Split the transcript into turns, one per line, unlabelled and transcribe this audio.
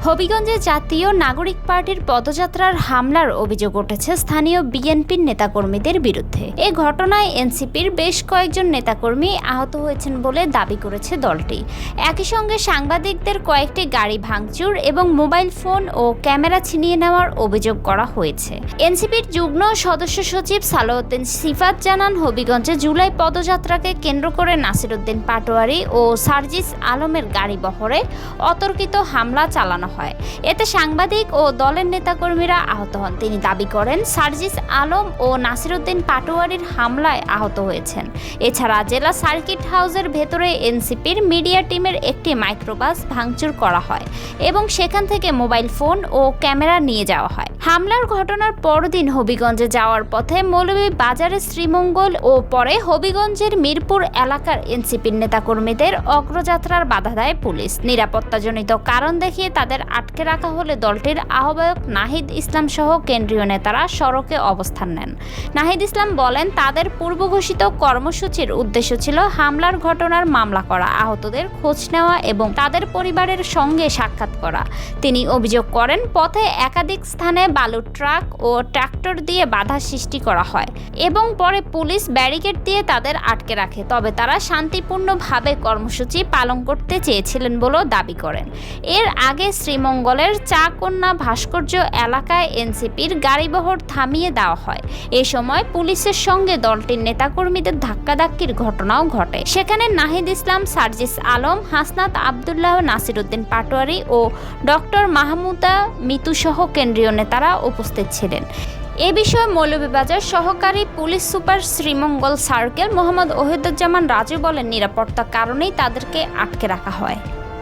হবিগঞ্জে জাতীয় নাগরিক পার্টির পদযাত্রার হামলার অভিযোগ উঠেছে স্থানীয় বিএনপির নেতাকর্মীদের বিরুদ্ধে। এ ঘটনায় এনসিপির বেশ কয়েকজন নেতাকর্মী আহত হয়েছেন বলে দাবি করেছে দলটি। একই সঙ্গে সাংবাদিকদের কয়েকটি গাড়ি ভাঙচুর এবং মোবাইল ফোন ও ক্যামেরা ছিনিয়ে নেওয়ার অভিযোগ করা হয়েছে। এনসিপির যুগ্ম সদস্য সচিব সালাউদ্দিন সিফাত জানান, হবিগঞ্জে জুলাই পদযাত্রাকে কেন্দ্র করে নাসিরউদ্দিন পাটোয়ারি ও সার্জিস আলমের গাড়ি বহরে অতর্কিত হামলা চালানো হয়। এতে সাংবাদিক ও দলের নেতাকর্মীরা আহত হন। তিনি দাবি করেন, সার্জিস আলম ও নাসিরউদ্দিন পাটোয়ারির হামলায় আহত হয়েছেন। এছাড়া জেলা সার্কিট হাউসের ভেতরে এনসিপির মিডিয়া টিমের একটি মাইক্রোবাস ভাঙচুর করা হয় এবং সেখান থেকে মোবাইল ফোন ও ক্যামেরা নিয়ে যাওয়া হয়। হামলার ঘটনার পরদিন হবিগঞ্জে যাওয়ার পথে মৌলভীবাজারের শ্রীমঙ্গল ও পরে হবিগঞ্জের মিরপুর এলাকার এনসিপির নেতাকর্মীদের অগ্রযাত্রার বাধা দেয় পুলিশ। নিরাপত্তাজনিত কারণ দেখিয়ে তাদের আটকে রাখা হলে দলটির আহ্বায়ক নাহিদ ইসলাম সহ কেন্দ্রীয় নেতারা সড়কে অবস্থান নেন। নাহিদ ইসলাম বলেন, তাদের পূর্ব ঘোষিত কর্মসূচির উদ্দেশ্য ছিল হামলার ঘটনার মামলা করা, আহতদের খোঁজ নেওয়া এবং তাদের পরিবারের সঙ্গে সাক্ষাৎ করা। তিনি অভিযোগ করেন, পথে একাধিক স্থানে বালুর ট্রাক ও ট্রাক্টর দিয়ে বাধা সৃষ্টি করা হয় এবং পরে পুলিশ ব্যারিকেড দিয়ে তাদের আটকে রাখে। তবে তারা শান্তিপূর্ণভাবে কর্মসূচি পালন করতে চেয়েছিলেন বলেও দাবি করেন। এর আগে শ্রীমঙ্গলের চা কন্যা ভাস্কর্য এলাকায় এনসিপির গাড়িবহর থামিয়ে দেওয়া হয়। এ সময় পুলিশের সঙ্গে দলটির নেতাকর্মীদের ধাক্কাধাক্কির ঘটনাও ঘটে। সেখানে নাহিদ ইসলাম, সার্জিস আলম, হাসনাত আবদুল্লাহ, নাসিরউদ্দিন পাটোয়ারি ও ডক্টর মাহমুদা মিতু সহ কেন্দ্রীয় নেতারা উপস্থিত ছিলেন। এ বিষয়ে মৌলভীবাজার সহকারী police super Sreemangal circle Mohammad Ohiduzzaman Raju বলেন, নিরাপত্তার কারণেই তাদেরকে আটকে রাখা হয়।